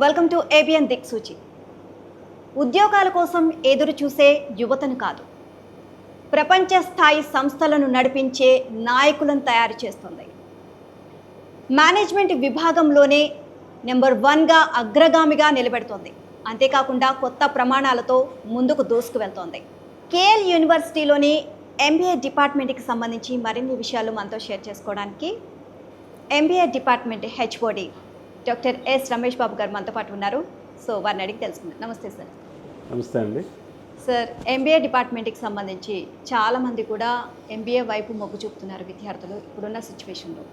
Welcome to ABN దిక్సూచి. ఉద్యోగాల కోసం ఎదురు చూసే యువతను కాదు, ప్రపంచ స్థాయి సంస్థలను నడిపించే నాయకులను తయారు చేస్తుంది. మేనేజ్మెంట్ విభాగంలోనే నెంబర్ 1గా అగ్రగామిగా నిలబెడుతోంది. అంతేకాకుండా కొత్త ప్రమాణాలతో ముందుకు దూసుకువెళ్తోంది. కేఎల్ యూనివర్సిటీలోని ఎంబీఏ డిపార్ట్మెంట్కి సంబంధించి మరిన్ని విషయాలు మనతో షేర్ చేసుకోవడానికి MBA department HOD doctor S Ramesh Babu garu మనతో పాటు ఉన్నారు. సో వారిని అడిగి తెలుసుకుందాం. నమస్తే సార్. నమస్తే అండి. సార్, ఎంబీఏ డిపార్ట్మెంట్కి సంబంధించి చాలామంది కూడా ఎంబీఏ వైపు మొగ్గు చూపుతున్నారు విద్యార్థులు ఇప్పుడున్న సిచ్యువేషన్లో.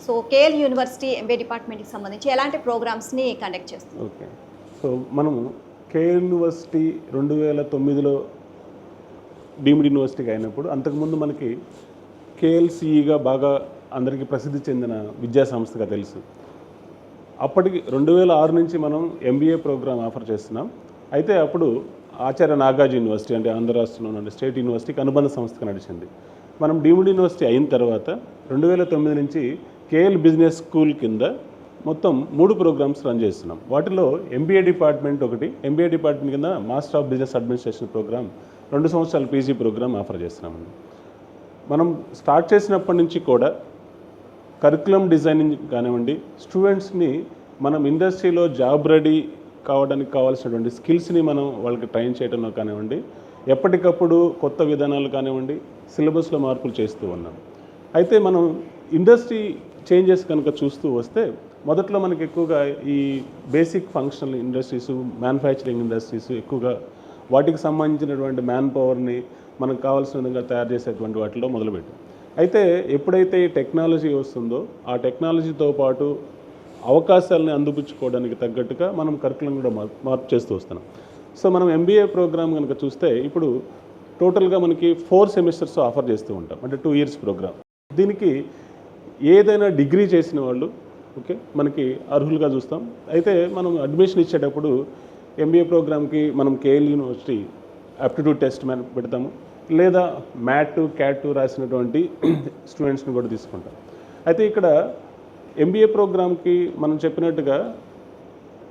సో కేఎల్ యూనివర్సిటీ ఎంబీఏ డిపార్ట్మెంట్కి సంబంధించి ఎలాంటి ప్రోగ్రామ్స్ని కండక్ట్ చేస్తుంది? ఓకే, సో మనము కేఎల్ యూనివర్సిటీ 2009లో డీమ్డ్ యూనివర్సిటీకి అయినప్పుడు అంతకుముందు మనకి కేఎల్సిఈగా బాగా అందరికీ ప్రసిద్ధి చెందిన విద్యా సంస్థగా తెలుసు. అప్పటికి 2006 నుంచి మనం ఎంబీఏ ప్రోగ్రామ్ ఆఫర్ చేస్తున్నాం. అయితే అప్పుడు ఆచార్య నాగార్జున యూనివర్సిటీ అంటే ఆంధ్ర రాష్ట్రంలో ఉన్న స్టేట్ యూనివర్సిటీకి అనుబంధ సంస్థగా నడిచింది. మనం డీమ్డ్ యూనివర్సిటీ అయిన తర్వాత 2009 నుంచి కేఎల్ బిజినెస్ స్కూల్ కింద మొత్తం 3 ప్రోగ్రామ్స్ రన్ చేస్తున్నాం. వాటిలో ఎంబీఏ డిపార్ట్మెంట్ ఒకటి, ఎంబీఏ డిపార్ట్మెంట్ కింద master of business administration program 2 సంవత్సరాల పీజీ ప్రోగ్రామ్ ఆఫర్ చేస్తున్నామండి. మనం స్టార్ట్ చేసినప్పటి నుంచి కూడా కరికులం డిజైనింగ్ కానివ్వండి, స్టూడెంట్స్ని మనం ఇండస్ట్రీలో జాబ్ రెడీ కావడానికి కావాల్సినటువంటి స్కిల్స్ని మనం వాళ్ళకి ట్రైన్ చేయడంలో కానివ్వండి, ఎప్పటికప్పుడు కొత్త విధానాలు కానివ్వండి, సిలబస్లో మార్పులు చేస్తూ ఉన్నాం. అయితే మనం ఇండస్ట్రీ చేంజెస్ కనుక చూస్తూ వస్తే మొదట్లో మనకి ఎక్కువగా ఈ basic functional industries, manufacturing industries ఎక్కువగా వాటికి సంబంధించినటువంటి మ్యాన్ పవర్ని మనకు కావాల్సిన విధంగా తయారు చేసేటువంటి వాటిలో మొదలుపెట్టాం. అయితే ఎప్పుడైతే ఈ టెక్నాలజీ వస్తుందో ఆ టెక్నాలజీతో పాటు అవకాశాలని అందిపుచ్చుకోవడానికి తగ్గట్టుగా మనం కరికులం కూడా మార్పు చేస్తూ వస్తున్నాం. సో మనం ఎంబీఏ ప్రోగ్రామ్ కనుక చూస్తే ఇప్పుడు టోటల్గా మనకి 4 సెమిస్టర్స్ ఆఫర్ చేస్తూ ఉంటాం, అంటే 2 ఇయర్స్ ప్రోగ్రామ్. దీనికి ఏదైనా డిగ్రీ చేసిన వాళ్ళు ఓకే మనకి అర్హులుగా చూస్తాం. అయితే మనం అడ్మిషన్ ఇచ్చేటప్పుడు ఎంబీఏ ప్రోగ్రామ్కి మనం కేఎల్ యూనివర్సిటీ ఆప్టిట్యూడ్ టెస్ట్ పెడతాము, లేదా మ్యాట్ క్యాట్ రాసినటువంటి స్టూడెంట్స్ని కూడా తీసుకుంటాం. అయితే ఇక్కడ ఎంబీఏ ప్రోగ్రామ్కి మనం చెప్పినట్టుగా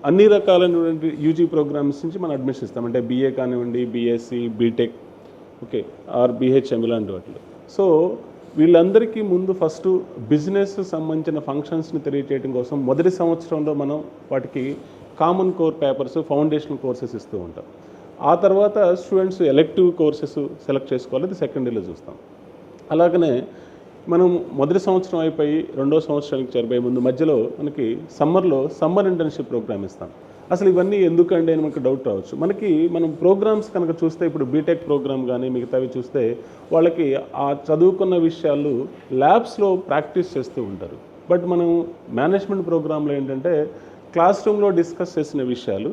అన్ని రకాలైనటువంటి యూజీ ప్రోగ్రామ్స్ నుంచి మనం అడ్మిషన్ ఇస్తాం, అంటే బీఏ కానివ్వండి, BSc, BTech, okay or BHM ఇలాంటి వాటిలో. సో వీళ్ళందరికీ ముందు ఫస్ట్ బిజినెస్ సంబంధించిన ఫంక్షన్స్ని తెలియజేయడం కోసం మొదటి సంవత్సరంలో మనం వాటికి common core papers, foundational courses ఇస్తూ ఉంటాం. ఆ తర్వాత స్టూడెంట్స్ ఎలెక్టివ్ కోర్సెస్ సెలెక్ట్ చేసుకోవాలి, అది సెకండ్ ఇయర్లో చూస్తాం. అలాగనే మనం మొదటి సంవత్సరం అయిపోయి 2వ సంవత్సరానికి చేరిపోయే ముందు మధ్యలో మనకి సమ్మర్ ఇంటర్న్షిప్ ప్రోగ్రామ్ ఇస్తాం. అసలు ఇవన్నీ ఎందుకండి అని మనకు డౌట్ రావచ్చు. మనం ప్రోగ్రామ్స్ కనుక చూస్తే ఇప్పుడు బీటెక్ ప్రోగ్రామ్ కానీ మిగతావి చూస్తే వాళ్ళకి ఆ చదువుకున్న విషయాలు ల్యాబ్స్లో ప్రాక్టీస్ చేస్తూ ఉంటారు. బట్ మనం మేనేజ్మెంట్ ప్రోగ్రాంలో ఏంటంటే క్లాస్ రూమ్లో డిస్కస్ చేసిన విషయాలు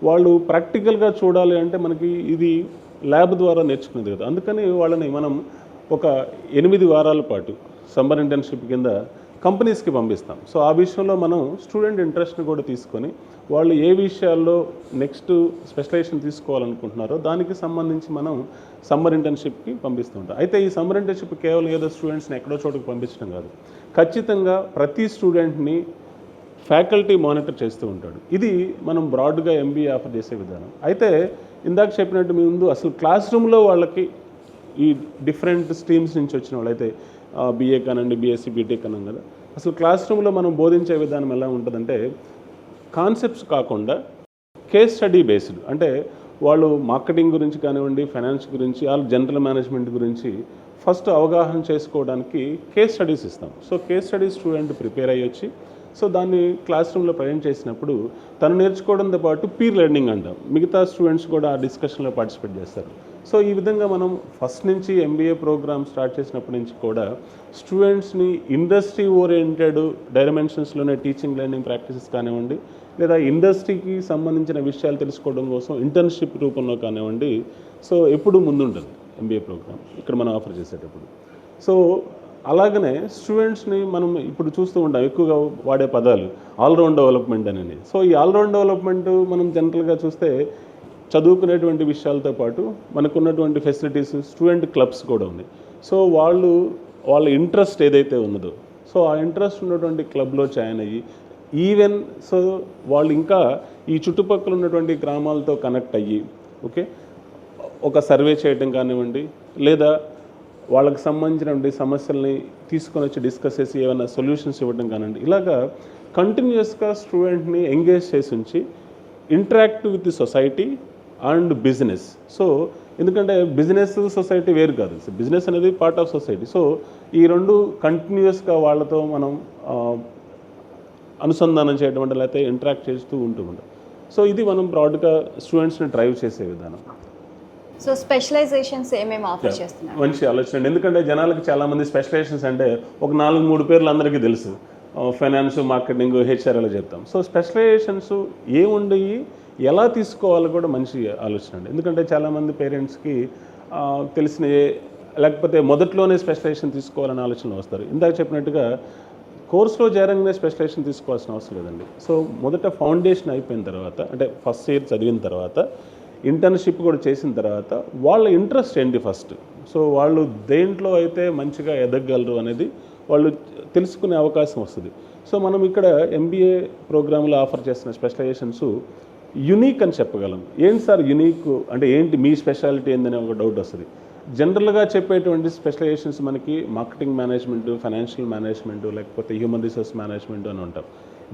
వాళ్ళు ప్రాక్టికల్గా చూడాలి అంటే మనకి ఇది ల్యాబ్ ద్వారా నేర్చుకునేది కదా. అందుకని వాళ్ళని మనం ఒక 8 వారాల పాటు సమ్మర్ ఇంటర్న్షిప్ కింద కంపెనీస్కి పంపిస్తాం. సో ఆ విషయంలో మనం స్టూడెంట్ ఇంట్రెస్ట్ని కూడా తీసుకొని వాళ్ళు ఏ విషయాల్లో నెక్స్ట్ స్పెషలైజేషన్ తీసుకోవాలనుకుంటున్నారో దానికి సంబంధించి మనం సమ్మర్ ఇంటర్న్షిప్కి పంపిస్తూ ఉంటాం. అయితే ఈ సమ్మర్ ఇంటర్న్షిప్ కేవలం ఏదో స్టూడెంట్స్ని ఎక్కడో చోటుకు పంపించడం కాదు, ఖచ్చితంగా ప్రతి స్టూడెంట్ని ఫ్యాకల్టీ మానిటర్ చేస్తూ ఉంటాడు. ఇది మనం బ్రాడ్గా ఎంబీఏ ఆఫర్ చేసే విధానం. అయితే ఇందాక చెప్పినట్టు మీ ముందు అసలు క్లాస్ రూమ్లో వాళ్ళకి ఈ డిఫరెంట్ స్ట్రీమ్స్ నుంచి వచ్చిన వాళ్ళు అయితే బీఏ కానండి, బీఎస్సీ, బీటెక్ అన్నాం కదా, అసలు క్లాస్ రూమ్లో మనం బోధించే విధానం ఎలా ఉంటుందంటే కాన్సెప్ట్స్ కాకుండా కేస్ స్టడీ బేస్డ్, అంటే వాళ్ళు మార్కెటింగ్ గురించి కానివ్వండి, ఫైనాన్స్ గురించి, వాళ్ళు జనరల్ మేనేజ్మెంట్ గురించి ఫస్ట్ అవగాహన చేసుకోవడానికి కేస్ స్టడీస్ ఇస్తాం. So case studies student prepare అయ్యొచ్చి సో దాన్ని క్లాస్ రూమ్లో ప్రజెంట్ చేసినప్పుడు తను నేర్చుకోవడంతో పాటు పీర్ లెర్నింగ్ అంటాం, మిగతా స్టూడెంట్స్ కూడా ఆ డిస్కషన్లో పార్టిసిపేట్ చేస్తారు. సో ఈ విధంగా మనం ఫస్ట్ నుంచి ఎంబీఏ ప్రోగ్రామ్ స్టార్ట్ చేసినప్పటి నుంచి కూడా స్టూడెంట్స్ని ఇండస్ట్రీ ఓరియంటెడ్ డైమెన్షన్స్లోనే టీచింగ్ లెర్నింగ్ ప్రాక్టీసెస్ కానివ్వండి, లేదా ఇండస్ట్రీకి సంబంధించిన విషయాలు తెలుసుకోవడం కోసం ఇంటర్న్షిప్ రూపంలో కానివ్వండి, సో ఎప్పుడు ముందుంటుంది ఎంబీఏ ప్రోగ్రామ్ ఇక్కడ మనం ఆఫర్ చేసేటప్పుడు. సో అలాగనే స్టూడెంట్స్ని మనం ఇప్పుడు చూస్తూ ఉంటాం ఎక్కువగా వాడే పదాలు ఆల్రౌండ్ డెవలప్మెంట్ అనేది. సో ఈ ఆల్రౌండ్ డెవలప్మెంట్ మనం జనరల్గా చూస్తే చదువుకునేటువంటి విషయాలతో పాటు మనకున్నటువంటి ఫెసిలిటీస్, స్టూడెంట్ క్లబ్స్ కూడా ఉంది. సో వాళ్ళ ఇంట్రెస్ట్ ఏదైతే ఉన్నదో సో ఆ ఇంట్రెస్ట్ ఉన్నటువంటి క్లబ్లో జాయిన్ అయ్యి ఈవెన్ సో వాళ్ళు ఇంకా ఈ చుట్టుపక్కల ఉన్నటువంటి గ్రామాలతో కనెక్ట్ అయ్యి ఓకే ఒక సర్వే చేయడం కానివ్వండి, లేదా వాళ్ళకి సంబంధించినటువంటి సమస్యల్ని తీసుకొని వచ్చి డిస్కస్ చేసి ఏమైనా సొల్యూషన్స్ ఇవ్వడం కానివ్వండి, ఇలాగా కంటిన్యూస్గా స్టూడెంట్ని ఎంగేజ్ చేసి ఉంచి interact with the society and business. So ఎందుకంటే బిజినెస్ సొసైటీ వేరు కాదు, బిజినెస్ అనేది పార్ట్ ఆఫ్ సొసైటీ. సో ఈ రెండు కంటిన్యూస్గా వాళ్ళతో మనం అనుసంధానం చేయడం అంటే లేకపోతే ఇంటరాక్ట్ చేస్తూ ఉంటుంది. సో ఇది మనం బ్రాడ్గా స్టూడెంట్స్ని డ్రైవ్ చేసే విధానం. సో స్పెషలైజేషన్స్ ఏమేమి ఆఫర్ చేస్తున్నారు? మంచి ఆలోచన అండి. ఎందుకంటే జనాలకు చాలామంది స్పెషలైజేషన్స్ అంటే ఒక 4-3 పేర్లు అందరికీ తెలుసు, ఫైనాన్స్, మార్కెటింగ్, హెచ్ఆర్ అలా చెప్తాం. సో స్పెషలైజేషన్స్ ఏముండయి ఎలా తీసుకోవాలో కూడా మంచి ఆలోచన అండి. ఎందుకంటే చాలామంది పేరెంట్స్కి తెలిసిన లేకపోతే మొదట్లోనే స్పెషలైజేషన్ తీసుకోవాలనే ఆలోచనలు వస్తారు. ఇందాక చెప్పినట్టుగా కోర్సులో చేరంగానే స్పెషలైజేషన్ తీసుకోవాల్సిన అవసరం లేదండి. సో మొదట ఫౌండేషన్ అయిపోయిన తర్వాత అంటే ఫస్ట్ ఇయర్ చదివిన తర్వాత ఇంటర్న్షిప్ కూడా చేసిన తర్వాత వాళ్ళ ఇంట్రెస్ట్ ఏంటి ఫస్ట్, సో వాళ్ళు దేంట్లో అయితే మంచిగా ఎదగగలరు అనేది వాళ్ళు తెలుసుకునే అవకాశం వస్తుంది. సో మనం ఇక్కడ MBA ప్రోగ్రాంలో ఆఫర్ చేస్తున్న స్పెషలైజేషన్స్ యునీక్ అని చెప్పగలం. ఏంటి సార్ యునీక్ అంటే ఏంటి, మీ స్పెషాలిటీ ఏందని ఒక డౌట్ వస్తుంది. జనరల్గా చెప్పేటువంటి స్పెషలైజేషన్స్ మనకి మార్కెటింగ్ మేనేజ్మెంట్, ఫైనాన్షియల్ మేనేజ్మెంట్, లేకపోతే హ్యూమన్ రిసోర్స్ మేనేజ్మెంట్ అని ఉంటాం.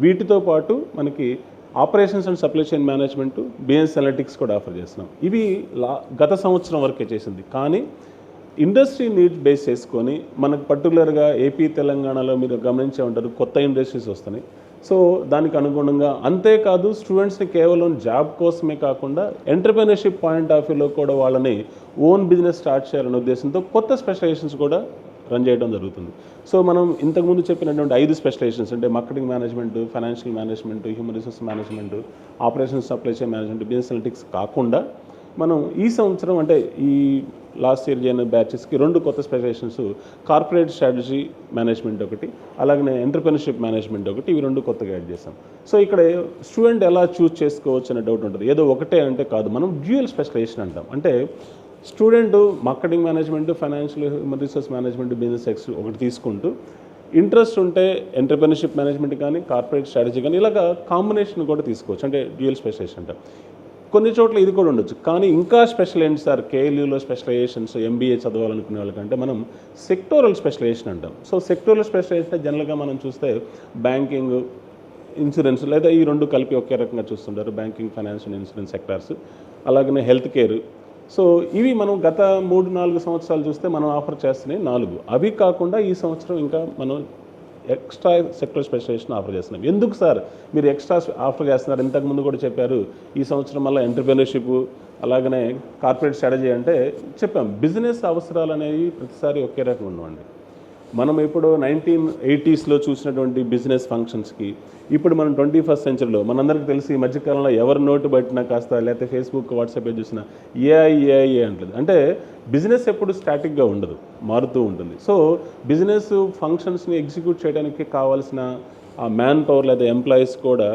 వీటితో పాటు మనకి operations and supply chain management, business analytics కూడా ఆఫర్ చేస్తున్నాం. ఇవి గత సంవత్సరం వరకే చేసింది. కానీ ఇండస్ట్రీ నీడ్స్ బేస్ చేసుకొని మనకు పర్టికులర్గా ఏపీ, తెలంగాణలో మీరు గమనించే ఉంటారు కొత్త ఇండస్ట్రీస్ వస్తున్నాయి. సో దానికి అనుగుణంగా అంతేకాదు స్టూడెంట్స్ని కేవలం జాబ్ కోసమే కాకుండా ఎంటర్‌ప్రెన్యూర్‌షిప్ పాయింట్ ఆఫ్ వ్యూలో కూడా వాళ్ళని ఓన్ బిజినెస్ స్టార్ట్ చేయాలనే ఉద్దేశంతో కొత్త స్పెషలైజేషన్స్ కూడా రన్ చేయడం జరుగుతుంది. సో మనం ఇంతకుముందు చెప్పినటువంటి 5 స్పెషలైజేషన్స్ అంటే marketing management, financial management, human resource management, operations supply chain management, business analytics కాకుండా మనం ఈ సంవత్సరం అంటే ఈ లాస్ట్ ఇయర్ జరిగిన బ్యాచెస్కి 2 కొత్త స్పెషలైజేషన్స్, కార్పొరేట్ స్ట్రాటజీ మేనేజ్మెంట్ ఒకటి, అలాగనే ఎంటర్‌ప్రెన్యూర్‌షిప్ మేనేజ్మెంట్ ఒకటి, ఇవి 2 కొత్తగా యాడ్ చేసాం. సో ఇక్కడ స్టూడెంట్ ఎలా చూస్ చేసుకోవచ్చు అనే డౌట్ ఉంటుంది. ఏదో ఒకటే అంటే కాదు, మనం డ్యూయల్ స్పెషలైజేషన్ అంటాం. అంటే student marketing management, financial, human resource management, business X ఒకటి తీసుకుంటూ ఇంట్రెస్ట్ ఉంటే ఎంటర్‌ప్రెన్యూర్‌షిప్ మేనేజ్మెంట్ కానీ, కార్పొరేట్ స్ట్రాటజీ కానీ ఇలాగా కాంబినేషన్ కూడా తీసుకోవచ్చు. అంటే డ్యూయల్ స్పెషలైజేషన్ అంటాం. కొన్ని చోట్ల ఇది కూడా ఉండొచ్చు. కానీ ఇంకా స్పెషల్ ఏంటి సార్, KLUలో స్పెషలైజేషన్స్, MBA చదవాలనుకునే వాళ్ళకంటే మనం సెక్టోరల్ స్పెషలైజేషన్ అంటాం. సో సెక్టోరల్ స్పెషలైజేషన్ జనరల్గా మనం చూస్తే బ్యాంకింగ్, ఇన్సూరెన్స్ లేదా ఈ 2 కలిపి ఒకే రకంగా చూస్తుంటారు, banking, finance and insurance sectors, అలాగనే హెల్త్ కేర్. సో ఇవి మనం గత 3-4 సంవత్సరాలు చూస్తే మనం ఆఫర్ చేస్తున్నాయి 4. అవి కాకుండా ఈ సంవత్సరం ఇంకా మనం ఎక్స్ట్రా సెక్టర్ స్పెషలైజేషన్ ఆఫర్ చేస్తున్నాం. ఎందుకు సార్ మీరు ఎక్స్ట్రా ఆఫర్ చేస్తున్నారు? ఇంతకుముందు కూడా చెప్పారు ఈ సంవత్సరం వల్ల ఎంటర్‌ప్రెన్యూర్‌షిప్ అలాగనే కార్పొరేట్ స్ట్రాటజీ అంటే చెప్పాం. బిజినెస్ అవసరాలు అనేవి ప్రతిసారి ఒకే రకంగా ఉండవండి. మనం ఇప్పుడు 1980sలో చూసినటువంటి బిజినెస్ ఫంక్షన్స్కి ఇప్పుడు మనం 21st సెంచరీలో మనందరికీ తెలిసి ఈ మధ్యకాలంలో ఎవరి నోటు బట్టినా కాస్త లేకపోతే ఫేస్బుక్, వాట్సాప్ చూసినా ఏఐ అంటుంది. అంటే బిజినెస్ ఎప్పుడు స్టాటిక్గా ఉండదు, మారుతూ ఉంటుంది. సో బిజినెస్ ఫంక్షన్స్ని ఎగ్జిక్యూట్ చేయడానికి కావాల్సిన ఆ మ్యాన్ పవర్ లేదా ఎంప్లాయీస్ కూడా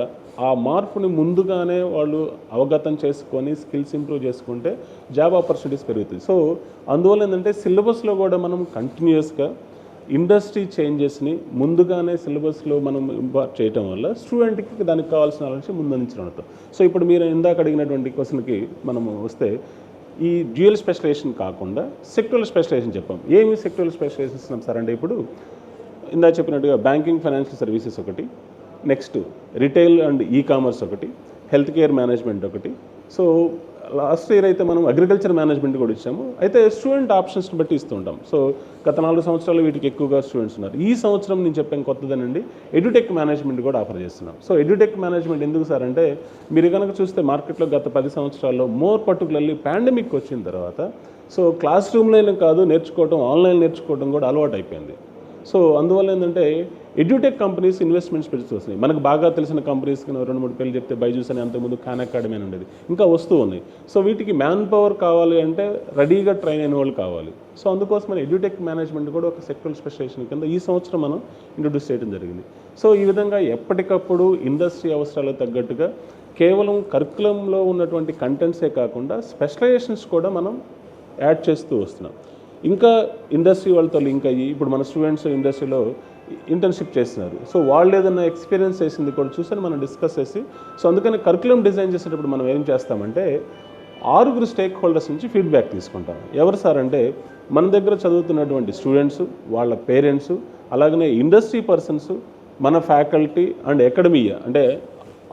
ఆ మార్పుని ముందుగానే వాళ్ళు అవగతం చేసుకొని స్కిల్స్ ఇంప్రూవ్ చేసుకుంటే జాబ్ ఆపర్చునిటీస్ పెరుగుతాయి. సో అందువల్ల ఏంటంటే సిలబస్లో కూడా మనం కంటిన్యూస్గా ఇండస్ట్రీ చేంజెస్ని ముందుగానే సిలబస్లో మనం ఇంపార్ట్ చేయటం వల్ల స్టూడెంట్కి దానికి కావాల్సిన ఆలోచన ముందందించడం అవుతాం. సో ఇప్పుడు మీరు ఇందాక అడిగినటువంటి క్వశ్చన్కి మనము వస్తే ఈ డ్యూయల్ స్పెషలైజేషన్ కాకుండా సెక్టోరల్ స్పెషలైజేషన్ చెప్పాం. ఏమి సెక్టోరల్ స్పెషలైజేషన్ ఇస్తున్నాం సార్ అంటే ఇప్పుడు ఇందాక చెప్పినట్టుగా బ్యాంకింగ్, ఫైనాన్షియల్ సర్వీసెస్ ఒకటి, నెక్స్ట్ రిటైల్ అండ్ కామర్స్ ఒకటి, హెల్త్ కేర్ మేనేజ్మెంట్ ఒకటి. సో లాస్ట్ ఇయర్ అయితే మనం అగ్రికల్చర్ మేనేజ్మెంట్ కూడా ఇచ్చాము. అయితే స్టూడెంట్ ఆప్షన్స్ని బట్టి ఇస్తూ ఉంటాం. సో గత 4 సంవత్సరాలు వీటికి ఎక్కువగా స్టూడెంట్స్ ఉన్నారు. ఈ సంవత్సరం నేను చెప్పాను కొత్తదేనండి, ఎడ్యుటెక్ మేనేజ్మెంట్ కూడా ఆఫర్ చేస్తున్నాం. సో ఎడ్యుటెక్ మేనేజ్మెంట్ ఎందుకు సార్ అంటే మీరు కనుక చూస్తే మార్కెట్లో గత 10 సంవత్సరాల్లో మోర్ పర్టికులర్లీ పాండమిక్ వచ్చిన తర్వాత సో క్లాస్ రూమ్లోనే కాదు నేర్చుకోవడం, ఆన్లైన్ నేర్చుకోవడం కూడా అలవాటు అయిపోయింది. సో అందువల్ల ఏంటంటే ఎడ్యుటెక్ కంపెనీస్ ఇన్వెస్ట్మెంట్స్ పెడుతూ వస్తున్నాయి. మనకు బాగా తెలిసిన కంపెనీస్కి 2-3 పేర్లు చెప్తే బైజూస్ అని, అంతకుముందు ఖాన్ అకాడమీ అని ఉండేది, ఇంకా వస్తూ ఉన్నాయి. సో వీటికి మ్యాన్ పవర్ కావాలి అంటే రెడీగా ట్రైన్ అయిన వాళ్ళు కావాలి. సో అందుకోసం మన ఎడ్యుటెక్ మేనేజ్మెంట్ కూడా ఒక సెక్టరల్ స్పెషలైజేషన్ కింద ఈ సంవత్సరం మనం ఇంట్రొడ్యూస్ చేయడం జరిగింది. సో ఈ విధంగా ఎప్పటికప్పుడు ఇండస్ట్రీ అవసరాలకు తగ్గట్టుగా కేవలం కరికులంలో ఉన్నటువంటి కంటెంట్సే కాకుండా స్పెషలైజేషన్స్ కూడా మనం యాడ్ చేస్తూ వస్తున్నాం. ఇంకా ఇండస్ట్రీ వాళ్ళతో లింక్ అయ్యి ఇప్పుడు మన స్టూడెంట్స్ ఇండస్ట్రీలో ఇంటర్న్షిప్ చేస్తున్నారు. సో వాళ్ళు ఏదైనా ఎక్స్పీరియన్స్ చేసింది కూడా చూసి మనం డిస్కస్ చేసి, సో అందుకని కరికులం డిజైన్ చేసేటప్పుడు మనం ఏం చేస్తామంటే 6 స్టేక్ హోల్డర్స్ నుంచి ఫీడ్బ్యాక్ తీసుకుంటాం. ఎవరు సార్ అంటే మన దగ్గర చదువుతున్నటువంటి స్టూడెంట్స్, వాళ్ళ పేరెంట్స్, అలాగనే ఇండస్ట్రీ పర్సన్స్, మన ఫ్యాకల్టీ అండ్ అకాడమియా అంటే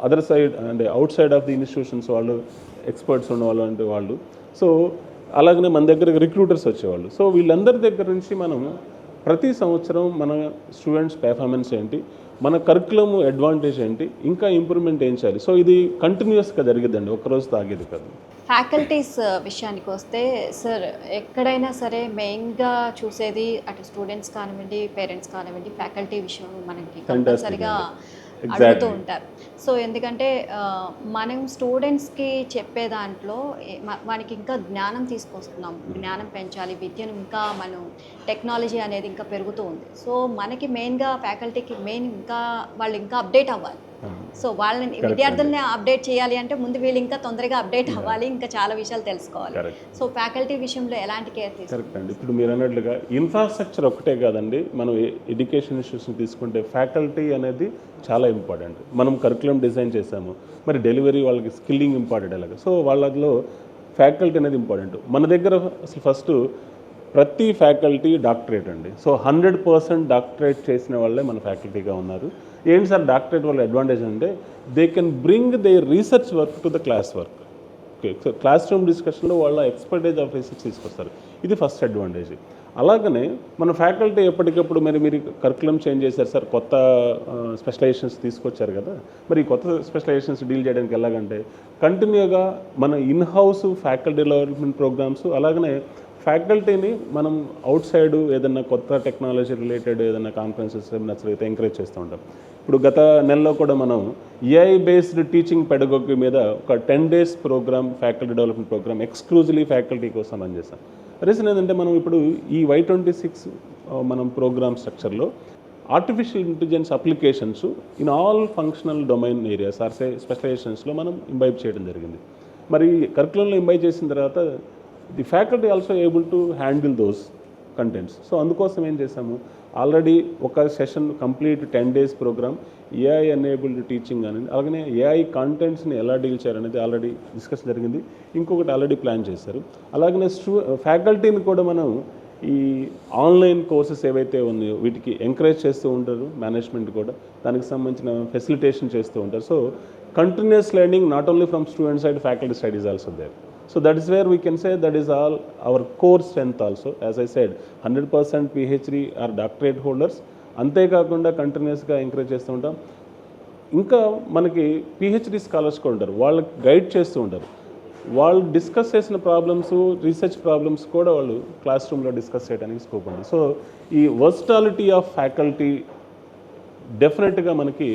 అదర్ సైడ్ అంటే out side of the institutions వాళ్ళు, ఎక్స్పర్ట్స్ ఉన్నవాళ్ళు అంటే వాళ్ళు, సో అలాగనే మన దగ్గర రిక్రూటర్స్ వచ్చేవాళ్ళు. సో వీళ్ళందరి దగ్గర నుంచి మనం ప్రతి సంవత్సరం మన స్టూడెంట్స్ పెర్ఫార్మెన్స్ ఏంటి, మన కరికులం అడ్వాంటేజ్ ఏంటి, ఇంకా ఇంప్రూవ్మెంట్ ఏం చేయాలి, సో ఇది కంటిన్యూస్గా జరిగిద్దండి, ఒక్కరోజు తాగేది కాదు. ఫ్యాకల్టీస్ విషయానికి వస్తే సార్, ఎక్కడైనా సరే మెయిన్గా చూసేది అటు స్టూడెంట్స్ కానివ్వండి, పేరెంట్స్ కానివ్వండి, ఫ్యాకల్టీ విషయం మనకి కంపల్సరిగా అడుగుతూ ఉంటారు. సో ఎందుకంటే మనం స్టూడెంట్స్కి చెప్పే దాంట్లో మనకి ఇంకా జ్ఞానం తీసుకొస్తున్నాం, జ్ఞానం పెంచాలి, విద్యను ఇంకా మనం టెక్నాలజీ అనేది ఇంకా పెరుగుతూ ఉంది. సో మనకి మెయిన్గా ఫ్యాకల్టీకి మెయిన్ ఇంకా వాళ్ళు ఇంకా అప్డేట్ అవ్వాలి. సో వాళ్ళని విద్యార్థుల్ని అప్డేట్ చేయాలి అంటే ముందు వీళ్ళు ఇంకా తొందరగా అప్డేట్ అవ్వాలి, ఇంకా చాలా విషయాలు తెలుసుకోవాలి. సో ఫ్యాకల్టీ విషయంలో ఎలాంటి కేర్ తీసుకుంటారు? కరెక్ట్ అండి. ఇప్పుడు మీరు అన్నట్లుగా ఇన్ఫ్రాస్ట్రక్చర్ ఒకటే కాదండి, మనం ఎడ్యుకేషన్ ఇన్స్టిట్యూషన్ తీసుకుంటే ఫ్యాకల్టీ అనేది చాలా ఇంపార్టెంట్. మనం కరికులం డిజైన్ చేసాము, మరి డెలివరీ వాళ్ళకి స్కిల్లింగ్ ఇంపార్టెంట్ అలాగే, సో వాళ్ళలో ఫ్యాకల్టీ అనేది ఇంపార్టెంట్. మన దగ్గర అసలు ఫస్ట్ ప్రతి ఫ్యాకల్టీ డాక్టరేట్ అండి. సో 100% డాక్టరేట్ చేసిన వాళ్ళే మన ఫ్యాకల్టీగా ఉన్నారు. ఏంటి సార్ డాక్టరేట్ వాళ్ళ అడ్వాంటేజ్ అంటే they can bring they research work to the class work. Okay, so class room డిస్కషన్లో వాళ్ళ ఎక్స్పర్టైజ్ ఆఫ్ రీసెర్చ్ తీసుకొస్తారు, ఇది ఫస్ట్ అడ్వాంటేజ్. అలాగనే మన ఫ్యాకల్టీ ఎప్పటికప్పుడు మీరు కరికులం చేంజ్ చేశారు సార్, కొత్త స్పెషలైజేషన్స్ తీసుకొచ్చారు కదా, మరి ఈ కొత్త స్పెషలైజేషన్స్ డీల్ చేయడానికి ఎలాగంటే కంటిన్యూగా మన in house faculty development programs, అలాగనే ఫ్యాకల్టీని మనం అవుట్ సైడ్ ఏదైనా కొత్త టెక్నాలజీ రిలేటెడ్ ఏదైనా కాన్ఫరెన్సెస్ సెమినార్స్ అయితే ఎంకరేజ్ చేస్తూ ఉంటాం. ఇప్పుడు గత నెలలో కూడా మనం ఏఐ బేస్డ్ టీచింగ్ పెడగోగి మీద ఒక 10 days programme, faculty development programme exclusively faculty కోసం రన్ చేస్తాం. రీజన్ ఏంటంటే మనం ఇప్పుడు ఈ Y26 మనం ప్రోగ్రామ్ స్ట్రక్చర్లో artificial intelligence applications in all functional domain areas or స్పెషలైజేషన్స్లో మనం ఇంబైబ్ చేయడం జరిగింది. మరి కరికులంలో ఇంబైబ్ చేసిన తర్వాత the faculty also able to handle those contents. So అందుకోసం ఏం చేసాము, ఆల్రెడీ ఒక session complete 10 days programme AI enabled teaching అనేది, అలాగనే ఏఐ కంటెంట్స్ని ఎలా డీల్ చేయాలనేది ఆల్రెడీ డిస్కస్ జరిగింది. ఇంకొకటి ఆల్రెడీ ప్లాన్ చేశారు. అలాగనే ఫ్యాకల్టీని కూడా మనం ఈ ఆన్లైన్ కోర్సెస్ ఏవైతే ఉన్నాయో వీటికి ఎంకరేజ్ చేస్తూ ఉంటారు, మేనేజ్మెంట్ కూడా దానికి సంబంధించిన ఫెసిలిటేషన్ చేస్తూ ఉంటారు. So continuous learning not only from student side, faculty side is also there. So that is where we can say that is all our core strength also. As I said, 100% PhD or doctorate holders. అంతేకాకుండా కంటిన్యూస్గా encourage చేస్తూ ఉంటాం. ఇంకా మనకి PhD scholars కూడా ఉంటారు, వాళ్ళకి guide చేస్తూ ఉంటారు. వాళ్ళు డిస్కస్ చేసిన ప్రాబ్లమ్స్, రీసెర్చ్ ప్రాబ్లమ్స్ కూడా వాళ్ళు క్లాస్ రూమ్లో డిస్కస్ చేయడానికి స్కోప్ ఉంది. సో ఈ వర్స్టాలిటీ ఆఫ్ ఫ్యాకల్టీ డెఫినెట్గా మనకి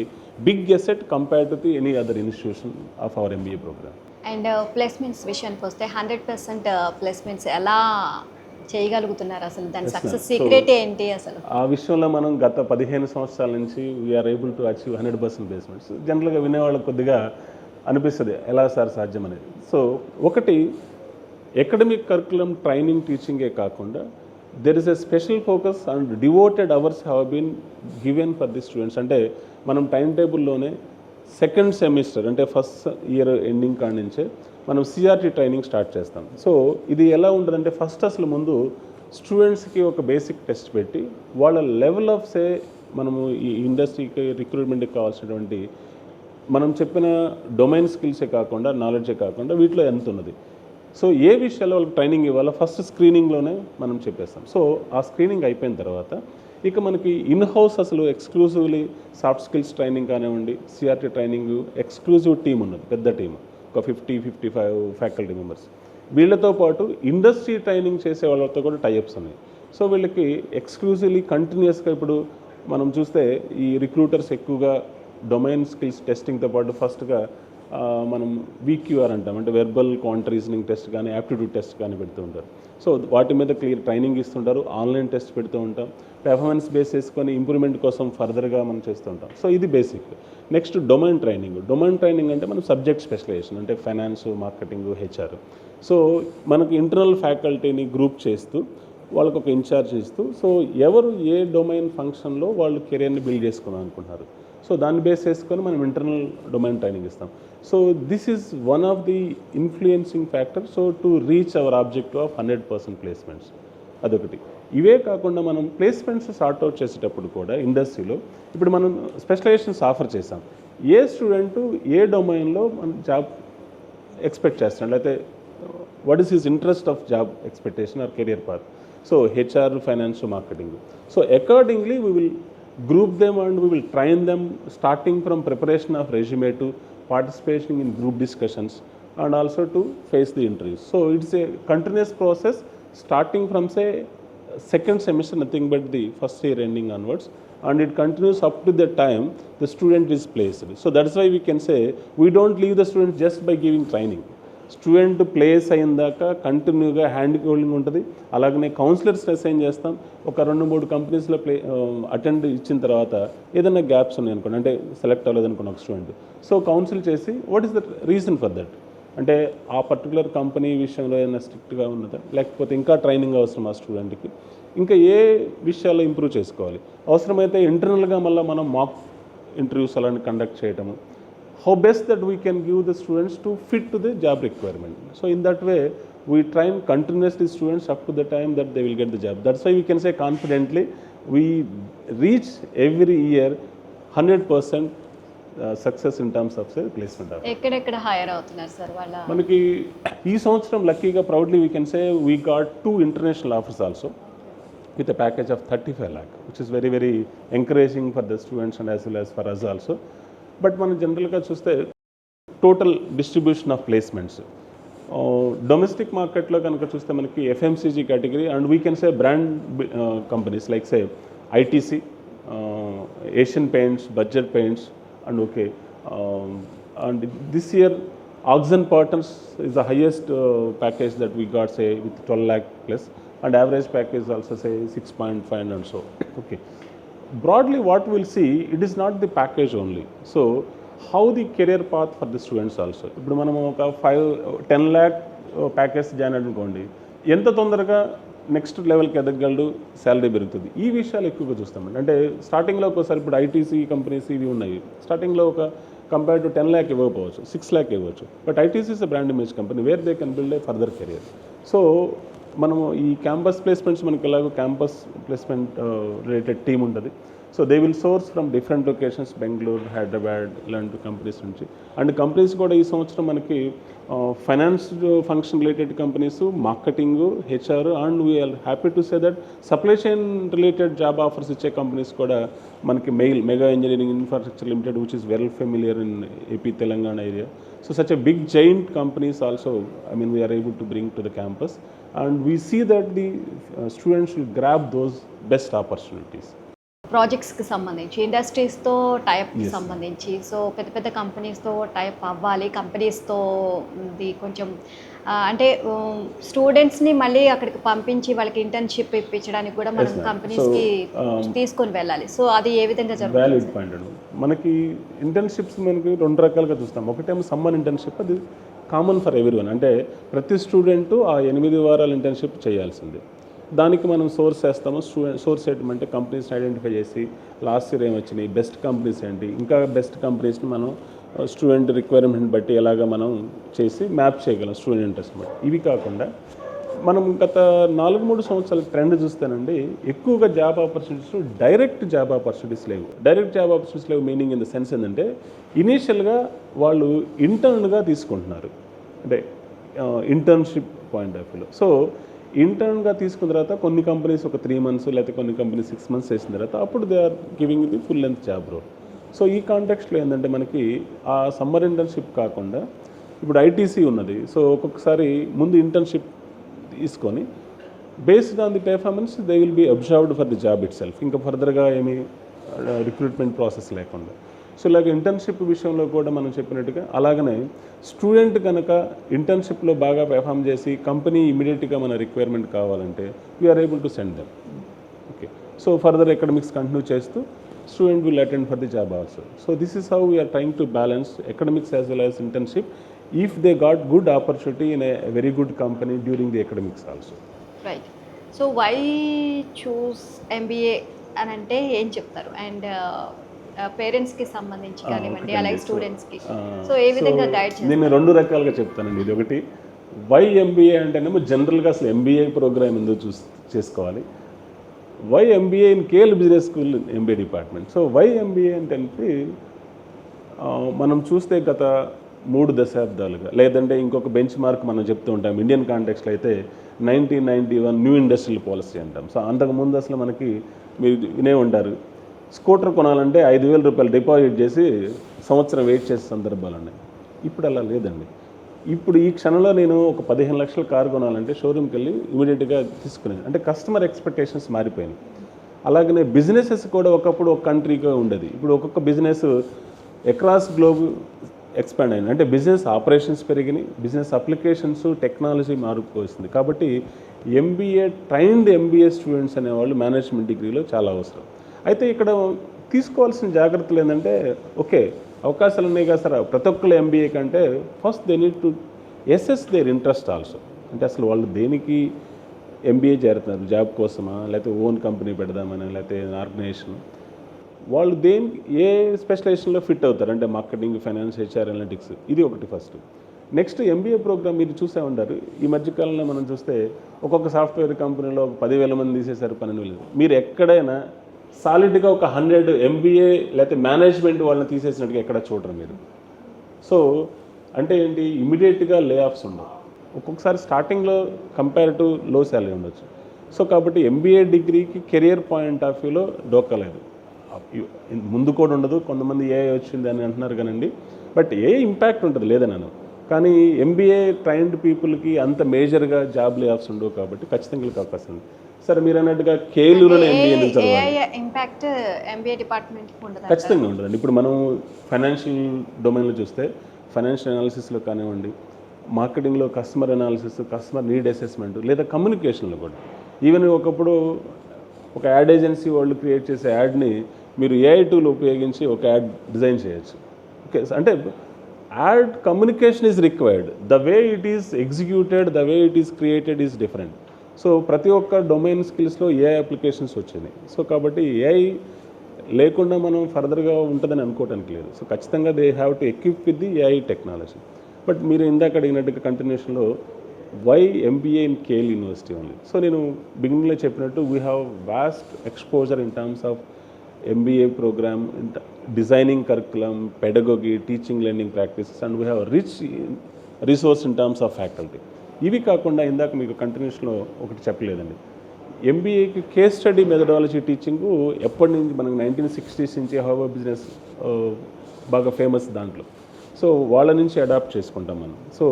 big asset compared to the any other institution of our MBA program. And placements విషయానికి వస్తే 100% ప్లేస్మెంట్స్ ఎలా చేయగలుగుతున్నారు, అసలు దాని సక్సెస్ సీక్రెట్ ఏంటి అసలు? ఆ విషయంలో మనం గత 15 సంవత్సరాల నుంచి we are able to achieve 100% placements. జనరల్గా వినేవాళ్ళకి కొద్దిగా అనిపిస్తుంది ఎలా సార్ సాధ్యం అనేది. సో ఒకటి, అకాడమిక్ కరికులం ట్రైనింగ్ టీచింగే కాకుండా there is a special focus and devoted hours have been given for the students. అంటే మనం టైం టేబుల్లోనే సెకండ్ సెమిస్టర్ అంటే ఫస్ట్ ఇయర్ ఎండింగ్ కాడి నుంచే మనం సిఆర్టీ ట్రైనింగ్ స్టార్ట్ చేస్తాం. సో ఇది ఎలా ఉంటుందంటే ఫస్ట్ అసలు ముందు స్టూడెంట్స్కి ఒక బేసిక్ టెస్ట్ పెట్టి వాళ్ళ లెవెల్ ఆఫ్ మనము ఈ ఇండస్ట్రీకి రిక్రూట్మెంట్కి కావాల్సినటువంటి మనం చెప్పిన డొమైన్ స్కిల్సే కాకుండా, నాలెడ్జే కాకుండా వీటిలో ఎంత ఉన్నది, సో ఏ విషయాల్లో వాళ్ళకి ట్రైనింగ్ ఇవ్వాలో ఫస్ట్ స్క్రీనింగ్లోనే మనం చెప్పేస్తాం. సో ఆ స్క్రీనింగ్ అయిపోయిన తర్వాత ఇక మనకి ఇన్ హౌస్ అసలు ఎక్స్క్లూజివ్లీ సాఫ్ట్ స్కిల్స్ ట్రైనింగ్ కానివ్వండి, సిఆర్టీ ట్రైనింగ్ ఎక్స్క్లూజివ్ టీం ఉన్నది, పెద్ద టీం, ఒక 50-55 ఫ్యాకల్టీ మెంబర్స్. వీళ్ళతో పాటు ఇండస్ట్రీ ట్రైనింగ్ చేసే వాళ్ళతో కూడా టైఅప్స్ ఉన్నాయి. సో వీళ్ళకి ఎక్స్క్లూజివ్లీ కంటిన్యూస్గా ఇప్పుడు మనం చూస్తే ఈ రిక్రూటర్స్ ఎక్కువగా డొమైన్ స్కిల్స్ టెస్టింగ్తో పాటు ఫస్ట్గా మనం VQR అంటాం, అంటే వెర్బల్ క్వాంట్ రీజనింగ్ టెస్ట్ కానీ, యాప్టిట్యూడ్ టెస్ట్ కానీ పెడుతూ ఉంటారు. సో వాటి మీద క్లియర్ ట్రైనింగ్ ఇస్తుంటారు, ఆన్లైన్ టెస్ట్ పెడుతూ ఉంటాం, పెర్ఫార్మెన్స్ బేస్ చేసుకొని ఇంప్రూవ్మెంట్ కోసం ఫర్దర్గా మనం చేస్తూ ఉంటాం. సో ఇది basic. Next domain training. Domain training అంటే మనం సబ్జెక్ట్ స్పెషలైజేషన్, అంటే ఫైనాన్స్, మార్కెటింగ్, HR. సో మనకు ఇంటర్నల్ ఫ్యాకల్టీని గ్రూప్ చేస్తూ వాళ్ళకు ఒక ఇన్ఛార్జ్ ఇస్తూ సో ఎవరు ఏ డొమైన్ ఫంక్షన్లో వాళ్ళు కెరియర్ని బిల్డ్ చేసుకుందాం అనుకుంటున్నారు సో దాన్ని బేస్ చేసుకొని మనం ఇంటర్నల్ డొమైన్ ట్రైనింగ్ ఇస్తాం so this is one of the influencing factor so to reach our objective of 100% placements అదొకటి. ఇవే కాకుండా మనం ప్లేస్మెంట్స్ సార్ట్ అవుట్ చేసేటప్పుడు కూడా ఇండస్ట్రీలో ఇప్పుడు మనం స్పెషలైజేషన్స్ ఆఫర్ చేసాం. ఏ స్టూడెంట్ ఏ డొమైన్లో మన జాబ్ ఎక్స్పెక్ట్ చేస్తున్నాడు అయితే what is his interest of job expectation or career path. So HR, finance, marketing. So accordingly we will group them and we will train them starting from preparation of resume to participation in group discussions and also to face the interviews. So it's a continuous process starting from say second semester nothing but the first year ending onwards and it continues up to the time the student is placed. So that's why we can say we don't leave the student just by giving training. Student place అయిన దాకా కంటిన్యూగా hand holding ఉంటుంది. అలాగనే counsellors assign చేస్తాం. ఒక 2-3 కంపెనీస్లో attend ఇచ్చిన తర్వాత ఏదైనా గ్యాప్స్ ఉన్నాయి అనుకోండి, అంటే సెలెక్ట్ అవ్వలేదు అనుకోండి ఒక స్టూడెంట్, సో కౌన్సిల్ చేసి what is the reason for that, అంటే ఆ పర్టికులర్ కంపెనీ విషయంలో ఏదైనా స్ట్రిక్ట్గా ఉన్నదా, లేకపోతే ఇంకా ట్రైనింగ్ అవసరం ఆ స్టూడెంట్కి, ఇంకా ఏ విషయాల్లో ఇంప్రూవ్ చేసుకోవాలి, అవసరమైతే ఇంటర్నల్గా మళ్ళీ మనం మాక్ ఇంటర్వ్యూస్ అలాంటి కండక్ట్ చేయటము, how best that we can give the students to fit to the job requirement. So in that way we train continuously students up to the time that they will get the job. That's why we can say confidently we reach every year 100% success in terms of say placement. ఎక్కడెక్కడ hire అవుతున్నారు sir వాళ్ళ? మనకి ఈ సంవత్సరం లక్కీగా proudly we can say we got 2 international offers also with a package of 35 lakh which is very very encouraging for the students and as well as for us also. But మనం జనరల్గా చూస్తే total distribution of placements domestic మార్కెట్లో కనుక చూస్తే మనకి FMCG category and we can say brand companies like say ITC, Asian paints, budget paints and okay and this year axon partners is the highest package that we got say with 12 lakh plus and average package also say 6.5 and so okay. Broadly what we'll see, it is not the package only, so how the career path for the students also. ఇప్పుడు మనం ఒక 10 lakh package join అనుకోండి, ఎంత తొందరగా next లెవెల్కి ఎదగలడు, salary పెరుగుతుంది, ఈ విషయాలు ఎక్కువగా చూస్తామండి. అంటే స్టార్టింగ్లో ఒకసారి ఇప్పుడు ఐటీసీ కంపెనీస్ ఇవి ఉన్నాయి, స్టార్టింగ్లో ఒక కంపేర్ టు 10 lakh ఇవ్వకపోవచ్చు, 6 lakh ఇవ్వచ్చు, but ITC is a brand image company where they can build a further career. So మనము ఈ క్యాంపస్ ప్లేస్మెంట్స్ మనకి ఎలాగో క్యాంపస్ ప్లేస్మెంట్ రిలేటెడ్ టీమ్ ఉంటుంది. So they will source from different locations, Bengaluru, Hyderabad ఇలాంటి companies నుంచి. And companies కూడా ఈ సంవత్సరం మనకి finance function related companies, marketing, HR and we are happy to say that supply chain related job offers ఇచ్చే companies కూడా మనకి mega engineering infrastructure limited which is well familiar in AP Telangana area. So such a big giant companies also, I mean, we are able to bring to the campus and we see that the students will grab those best opportunities. ప్రాజెక్ట్స్కి సంబంధించి, ఇండస్ట్రీస్తో టైప్కి సంబంధించి, so పెద్ద పెద్ద కంపెనీస్తో type అవ్వాలి, కంపెనీస్తో ఇది కొంచెం అంటే స్టూడెంట్స్ని మళ్ళీ అక్కడికి పంపించి వాళ్ళకి ఇంటర్న్షిప్ ఇప్పించడానికి కూడా మనం కంపెనీస్కి తీసుకొని వెళ్ళాలి. సో అది ఏ విధంగా జరుగుతుంది? వ్యాలిడ్ పాయింట్ అండి. మనకి ఇంటర్న్షిప్స్ మనకి 2 రకాలుగా చూస్తాం. ఒకటేమో సమ్మర్ ఇంటర్న్షిప్, అది కామన్ ఫర్ ఎవ్రీవన్, అంటే ప్రతి స్టూడెంట్ ఆ 8 వారాల ఇంటర్న్షిప్ చేయాల్సిందే. దానికి మనం సోర్స్ చేస్తాము. సోర్స్ ఏంటంటే కంపెనీస్ని ఐడెంటిఫై చేసి లాస్ట్ ఇయర్ ఏమి వచ్చినాయి, బెస్ట్ కంపెనీస్ ఏంటి, ఇంకా బెస్ట్ కంపెనీస్ని మనం స్టూడెంట్ రిక్వైర్మెంట్ బట్టి ఎలాగ మనం చేసి మ్యాప్ చేయగలం స్టూడెంట్ ఇంట్రెస్ట్ బట్టి. ఇవి కాకుండా మనం గత 4-3 సంవత్సరాల ట్రెండ్ చూస్తేనండి, ఎక్కువగా job opportunities direct job opportunities లేవు. డైరెక్ట్ జాబ్ ఆపర్చునిటీస్ లేవు మీనింగ్ ఇన్ ద సెన్స్ ఏంటంటే ఇనీషియల్గా వాళ్ళు ఇంటర్న్గా తీసుకుంటున్నారు, అంటే ఇంటర్న్షిప్ పాయింట్ ఆఫ్ వ్యూలో. సో ఇంటర్న్గా తీసుకున్న తర్వాత కొన్ని కంపెనీస్ ఒక 3 months లేకపోతే కొన్ని కంపెనీస్ 6 months చేసిన తర్వాత అప్పుడు they are giving the full length job role. So ఈ కాంటెక్స్ట్లో ఏంటంటే మనకి ఆ సమ్మర్ ఇంటర్న్షిప్ కాకుండా ఇప్పుడు ఐటీసీ ఉన్నది. సో ఒక్కొక్కసారి ముందు ఇంటర్న్షిప్ తీసుకొని based on the performance they will be observed for the job itself, ఇంకా ఫర్దర్గా ఏమీ రిక్రూట్మెంట్ ప్రాసెస్ లేకుండా. సో ఇలాగ ఇంటర్న్షిప్ విషయంలో కూడా మనం చెప్పినట్టుగా అలాగనే స్టూడెంట్ కనుక ఇంటర్న్షిప్లో బాగా పెర్ఫామ్ చేసి కంపెనీ ఇమీడియట్గా మన రిక్వైర్మెంట్ కావాలంటే we are able to send them. Okay, so further academics continue చేస్తూ student will attend for the job also. So this is how we are trying to balance academics as well as internship if they got good opportunity in a very good company during the academics also. Right. So why choose MBA అని అంటే ఏం చెప్తారు? And పేరెంట్స్కి సంబంధించి కానివ్వండి, ఒకటండి. అలాగే స్టూడెంట్స్కి ఆ, సో ఏ విధంగా గైడ్ నేను చేస్తారు? 2 రకాలుగా చెప్తానండి. ఇది ఒకటి, వై ఎంబీఏ అంటేనేమో జనరల్గా అసలు ఎంబీఏ ప్రోగ్రామ్ ఎందుకు చేసుకోవాలి, why MBA in KL business school MBA department. So why MBA అంటే మనం చూస్తే గత 3 దశాబ్దాలుగా, లేదంటే ఇంకొక బెంచ్ మార్క్ మనం చెప్తూ ఉంటాం ఇండియన్ కాంటెక్స్లో అయితే 1991 న్యూ ఇండస్ట్రియల్ పాలసీ అంటాం. సో అంతకుముందు అసలు మనకి మీరు వినే ఉంటారు, స్కూటర్ కొనాలంటే 5,000 రూపాయలు డిపాజిట్ చేసి సంవత్సరం వెయిట్ చేసే సందర్భాలు ఉన్నాయి. ఇప్పుడు అలా లేదండి. ఇప్పుడు ఈ క్షణంలో నేను ఒక 15 లక్షల కారు కొనాలంటే షోరూమ్కి వెళ్ళి ఇమీడియట్గా తీసుకునేది. అంటే కస్టమర్ ఎక్స్పెక్టేషన్స్ మారిపోయినాయి. అలాగనే బిజినెసెస్ కూడా ఒకప్పుడు ఒక కంట్రీగా ఉండేది, ఇప్పుడు ఒక్కొక్క బిజినెస్ అక్రాస్ గ్లోబ్ ఎక్స్పాండ్ అయింది. అంటే బిజినెస్ ఆపరేషన్స్ పెరిగినాయి, బిజినెస్ అప్లికేషన్స్, టెక్నాలజీ మారిపోతుంది. కాబట్టి ట్రైన్డ్ ఎంబీఏ స్టూడెంట్స్ అనేవాళ్ళు మేనేజ్మెంట్ డిగ్రీలో చాలా అవసరం. అయితే ఇక్కడ తీసుకోవాల్సిన జాగ్రత్తలు ఏంటంటే, ఓకే అవకాశాలు ఉన్నాయి కదా సార్, ప్రతి ఒక్కళ్ళు ఎంబీఏ కంటే first they need to assess their interest also. అంటే అసలు వాళ్ళు దేనికి ఎంబీఏ చేరుతున్నారు, జాబ్ కోసమా, లేకపోతే ఓన్ కంపెనీ పెడదామని, లేకపోతే ఆర్గనైజేషన్, వాళ్ళు దేనికి ఏ స్పెషలైజేషన్లో ఫిట్ అవుతారు, అంటే మార్కెటింగ్, ఫైనాన్స్, హెచ్ఆర్, అనలిటిక్స్, ఇది ఒకటి ఫస్ట్. నెక్స్ట్ ఎంబీఏ ప్రోగ్రామ్ మీరు చూసే ఉంటారు, ఈ మధ్యకాలంలో మనం చూస్తే ఒక్కొక్క సాఫ్ట్వేర్ కంపెనీలో 10,000 మంది తీసేశారు, 12,000. మీరు ఎక్కడైనా సాలిడ్గా ఒక 100 ఎంబీఏ లేకపోతే మేనేజ్మెంట్ వాళ్ళని తీసేసినట్టుగా ఎక్కడ చూడరు మీరు. సో అంటే ఏంటి, ఇమీడియట్గా లే ఆఫ్స్ ఉండవు, ఒక్కొక్కసారి స్టార్టింగ్లో కంపేరిటివ్ లో శాలరీ ఉండొచ్చు. సో కాబట్టి ఎంబీఏ డిగ్రీకి కెరియర్ పాయింట్ ఆఫ్ వ్యూలో డోక్కలేదు, ముందు కూడా ఉండదు. కొంతమంది ఏఐ వచ్చింది అని అంటున్నారు కానండి, బట్ ఏ ఇంపాక్ట్ ఉంటుంది లేదన్నాను. కానీ ఎంబీఏ ట్రైన్డ్ పీపుల్కి అంత మేజర్గా జాబ్ లే ఆఫ్స్ ఉండవు, కాబట్టి ఖచ్చితంగా అవకాశం ఉంది. సరే మీరు అన్నట్టుగా కేలులోనే ఎంబీఏ చదవాలి, ఇంపాక్ట్ ఎంబీఏ డిపార్ట్మెంట్కి ఉండదు, ఖచ్చితంగా ఉంటుందండి. ఇప్పుడు మనం ఫైనాన్షియల్ డొమైన్లో చూస్తే ఫైనాన్షియల్ అనాలిసిస్లో కానివ్వండి, మార్కెటింగ్లో customer analysis, customer need assessment, లేదా కమ్యూనికేషన్లో కూడా. ఈవెన్ ఒకప్పుడు ఒక యాడ్ ఏజెన్సీ వాళ్ళు క్రియేట్ చేసే యాడ్ని మీరు ఏఐ టూల్ ఉపయోగించి ఒక యాడ్ డిజైన్ చేయొచ్చు. ఓకే, అంటే ad communication is required, the way it is executed, the way it is created is different. So ప్రతి ఒక్క డొమైన్ స్కిల్స్లో ఏఐ అప్లికేషన్స్ వచ్చినాయి. సో కాబట్టి ఏఐ లేకుండా మనం ఫర్దర్గా ఉంటుందని అనుకోవడానికి లేదు. సో ఖచ్చితంగా they have to equip with the AI technology. But మీరు ఇందాక అడిగినట్టుగా కంటిన్యూషన్లో why MBA in KL university only. So నేను బిగినింగ్లో చెప్పినట్టు we have vast exposure in terms of MBA program, designing curriculum, pedagogy, teaching learning practices, and we have rich resource in terms of faculty. ఇవి కాకుండా ఇందాక మీకు కంటిన్యూషన్లో ఒకటి చెప్పలేదండి, ఎంబీఏకి కేస్ స్టడీ మెథడాలజీ టీచింగు ఎప్పటి నుంచి మనకు 1960s నుంచి హార్వర్డ్ బిజినెస్ బాగా ఫేమస్ దాంట్లో. సో వాళ్ళ నుంచి అడాప్ట్ చేసుకుంటాం మనం. సో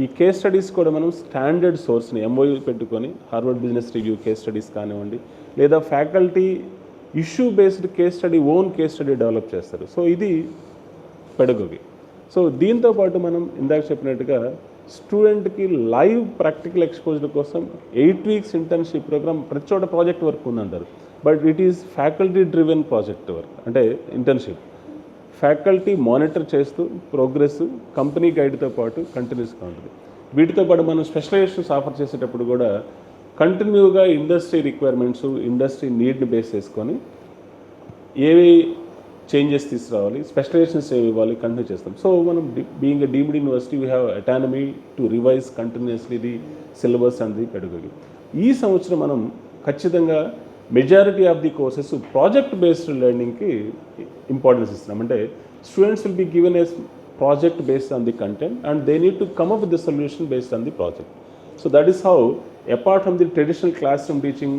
ఈ కేస్ స్టడీస్ కూడా మనం స్టాండర్డ్ సోర్స్ని ఎంఓయూ పెట్టుకొని Harvard business review case studies కానివ్వండి, లేదా faculty issue based case study, own case study develop చేస్తారు. సో ఇది పెడగోగి. సో దీంతోపాటు మనం ఇందాక చెప్పినట్టుగా స్టూడెంట్కి లైవ్ ప్రాక్టికల్ ఎక్స్పోజర్ కోసం 8 వీక్స్ ఇంటర్న్షిప్ ప్రోగ్రామ్, ప్రతి చోట ప్రాజెక్ట్ వర్క్ ఉందంటారు, but it is faculty driven project work. అంటే ఇంటర్న్షిప్ ఫ్యాకల్టీ మానిటర్ చేస్తూ ప్రోగ్రెస్ కంపెనీ గైడ్తో పాటు కంటిన్యూస్గా ఉంటుంది. వీటితో పాటు మనం స్పెషలైజేషన్స్ ఆఫర్ చేసేటప్పుడు కూడా కంటిన్యూగా ఇండస్ట్రీ రిక్వైర్మెంట్స్, ఇండస్ట్రీ నీడ్ని బేస్ చేసుకొని ఏవి చేంజెస్ తీసుకురావాలి, స్పెషలైజేషన్స్ ఏవి ఇవ్వాలి కంటిన్యూ చేస్తాం. సో మనం being a deemed university we have autonomy to revise continuously the syllabus and the pedagogy. ఈ సంవత్సరం మనం ఖచ్చితంగా majority of the courses project based లెర్నింగ్కి ఇంపార్టెన్స్ ఇస్తున్నాం. అంటే students will be given a project based on the content and they need to come up with the solution based on the project. So that is how, apart from the traditional classroom teaching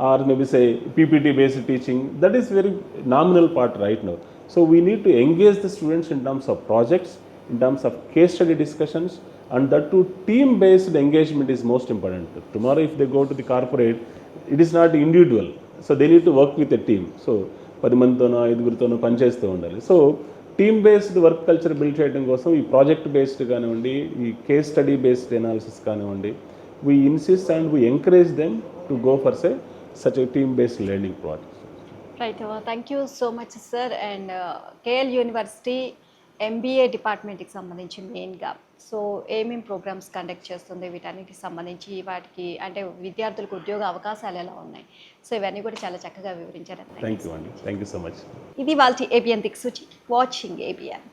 or maybe say PPT based teaching, that is very nominal part right now. So we need to engage the students in terms of projects, in terms of case study discussions, and that too team based engagement is most important. Tomorrow if they go to the corporate, it is not individual, so they need to work with a team. So 10 మందితోనో 5గురితోనో పనిచేస్తూ ఉండాలి. So team based work culture build చేయడం కోసం ఈ project based కానివ్వండి, ఈ case study based analysis కానివ్వండి, we insist and we encourage them to go for such a team based learning project. Right, thank you so much sir. And KL university MBA డిపార్ట్మెంట్కి సంబంధించి మెయిన్గా so ఏమేమి programmes conduct చేస్తుంది, వీటన్నిటికి సంబంధించి వాటికి అంటే విద్యార్థులకు ఉద్యోగ అవకాశాలు ఎలా ఉన్నాయి, సో ఇవన్నీ కూడా చాలా చక్కగా వివరించారు. థ్యాంక్ యూ అండి, థ్యాంక్ యూ సో మచ్. ఇది వాళ్ళ ఏబిఎన్ దిక్సూచి. Watching ABN.